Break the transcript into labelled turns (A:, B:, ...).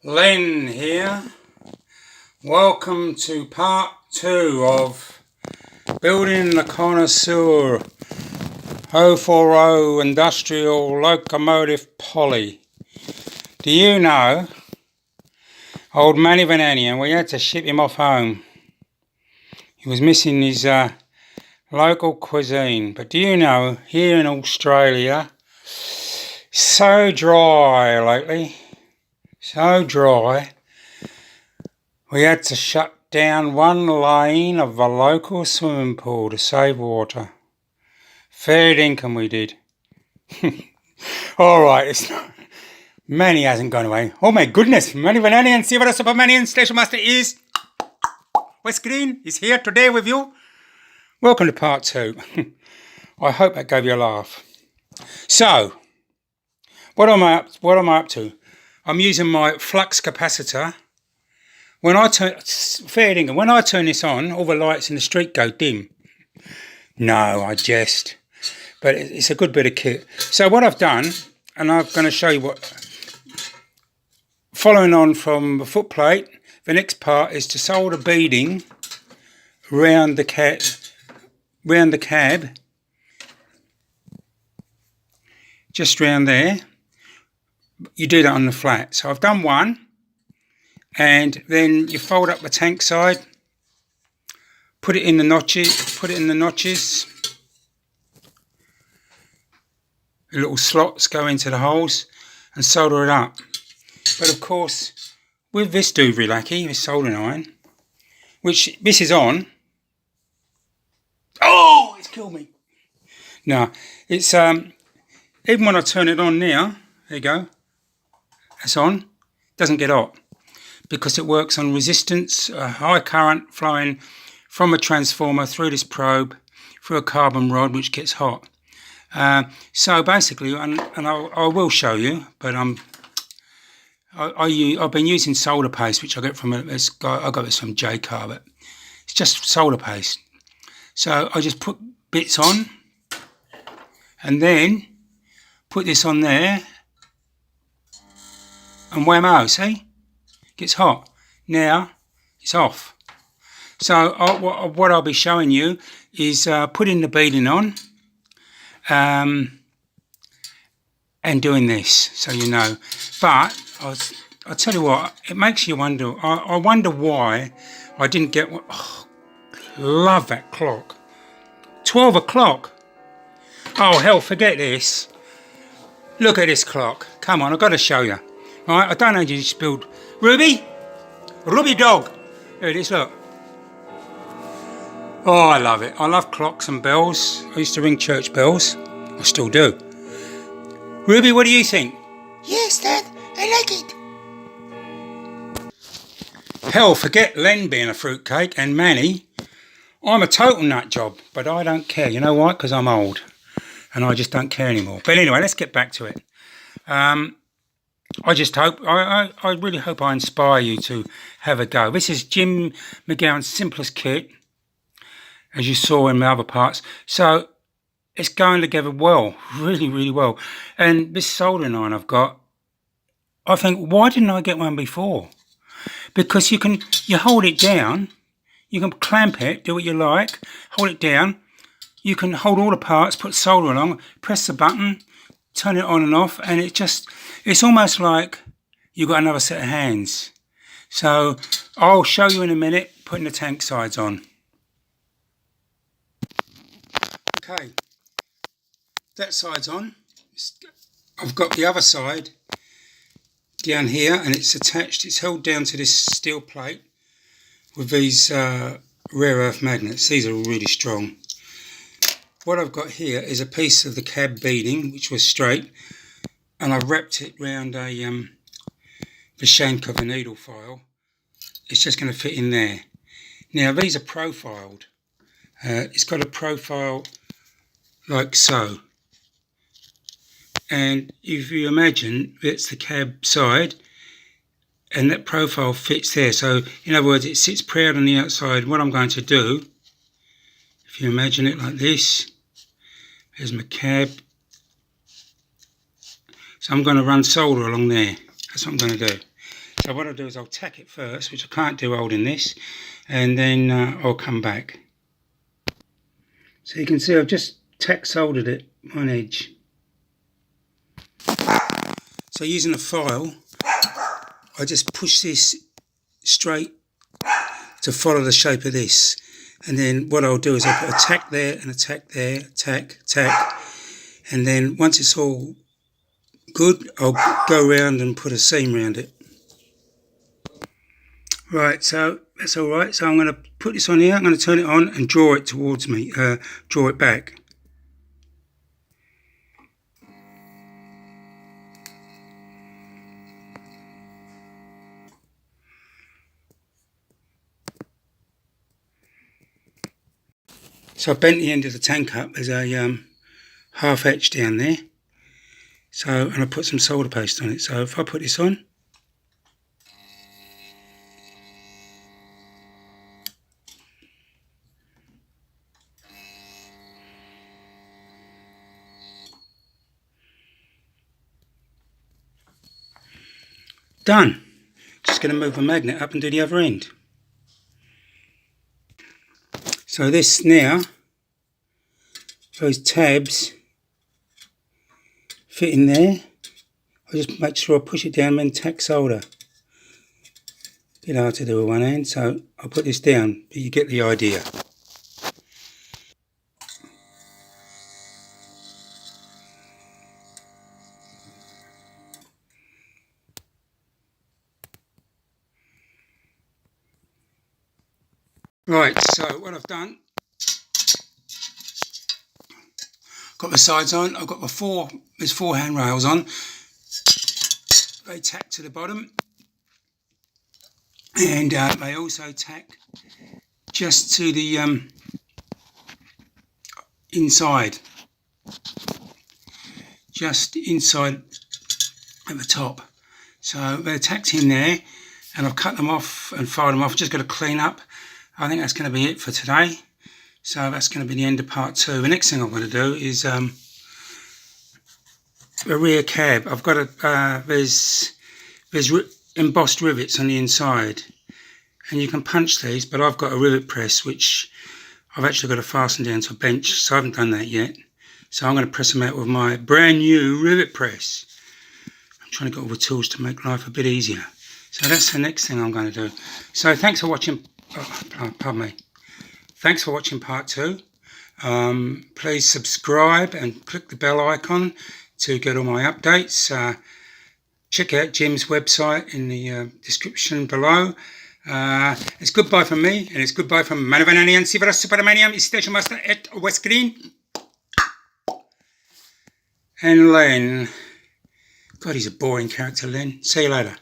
A: Len here. Welcome to part 2 of building the connoisseur 040 industrial locomotive Polly. Do you know old Manny Vananian? We had to ship him off home. He was missing his local cuisine. But do you know, here in Australia, so dry lately, so dry, we had to shut down one lane of the local swimming pool to save water. Fair dinkum we did. Alright, it's not. Manny hasn't gone away. Oh my goodness, Manny Vananian, see what a Supermanian Station Master is. West Green is here today with you. Welcome to part 2. I hope that gave you a laugh. So, what am I up to? I'm using my flux capacitor. When I turn this on, all the lights in the street go dim. No, I jest. But it's a good bit of kit. So what I've done, and I'm going to show you what. Following on from the footplate, the next part is to solder beading around the cab. Just round there. You do that on the flat. So I've done one, and then you fold up the tank side, put it in the notches, the little slots go into the holes, and solder it up. But of course, with this doovery this soldering iron, which this is on. Oh, it's killed me. No, it's even when I turn it on now, there you go. It's on, doesn't get hot because it works on resistance, high current flowing from a transformer through this probe, through a carbon rod which gets hot. So basically, and I will show you, but I've been using solder paste, which I got this from J-Car, but it's just solder paste. So I just put bits on, and then put this on there. And whammo, see? Gets hot. Now, it's off. So what I'll be showing you is putting the beading on and doing this, so you know. But I'll tell you what, it makes you wonder. I wonder why I didn't get one. Oh, love that clock. 12 o'clock. Oh, hell, forget this. Look at this clock. Come on, I've got to show you. Right, I don't know you just build. Ruby dog. There it is, look. Oh, I love it. I love clocks and bells. I used to ring church bells. I still do. Ruby, what do you think?
B: Yes, Dad, I like
A: it. Hell, forget Len being a fruitcake and Manny. I'm a total nut job, but I don't care. You know why? Because I'm old. And I just don't care anymore. But anyway, let's get back to it. I just hope, I really hope I inspire you to have a go. This is Jim McGowan's simplest kit, as you saw in my other parts. So it's going together well, really, really well. And this soldering iron I've got, I think, why didn't I get one before? Because you hold it down, you can clamp it, do what you like, hold it down. You can hold all the parts, put solder along, press the button, turn it on and off, and it's almost like you've got another set of hands. So I'll show you in a minute putting the tank sides on. Okay, that side's on. I've got the other side down here, and it's attached, it's held down to this steel plate with these rare earth magnets. These are really strong. What I've got here is a piece of the cab beading, which was straight, and I wrapped it round the shank of a needle file. It's just going to fit in there. Now these are profiled. It's got a profile like so. And if you imagine that's the cab side, and that profile fits there. So in other words, it sits proud on the outside. What I'm going to do, if you imagine it like this, there's my cab. So I'm going to run solder along there. That's what I'm going to do. So what I'll do is I'll tack it first, which I can't do holding this, and then I'll come back. So you can see I've just tack soldered it on edge. So using a file, I just push this straight to follow the shape of this, and then what I'll do is I'll put a tack there and a tack there, tack, and then once it's all good, I'll go around and put a seam around it. Right, so that's all right. So I'm going to put this on here, I'm going to turn it on and draw it towards me, draw it back. So I bent the end of the tank up. There's a half etch down there. So, and I put some solder paste on it. So if I put this on, done. Just going to move the magnet up and do the other end. So this now, those tabs fit in there. I just make sure I push it down and then tack solder. Bit hard to do with one hand, so I'll put this down, but you get the idea. Right, so what I've done, got the sides on, I've got there's four handrails on, they tack to the bottom, and they also tack just to the inside, just inside at the top. So they're tacked in there, and I've cut them off and filed them off. Just got to clean up. I think that's going to be it for today. So that's going to be the end of part 2. The next thing I'm going to do is a rear cab. I've got there's embossed rivets on the inside, and you can punch these, but I've got a rivet press which I've actually got to fasten down to a bench, so I haven't done that yet. So I'm going to press them out with my brand new rivet press. I'm trying to get all the tools to make life a bit easier. So that's the next thing I'm going to do. So thanks for watching. Pardon me. Thanks for watching part 2. Please subscribe and click the bell icon to get all my updates. Check out Jim's website in the description below. It's goodbye from me, and it's goodbye from Manavanani and Sivara Supermanium, Station Master at West Green. And Len. God, he's a boring character, Len. See you later.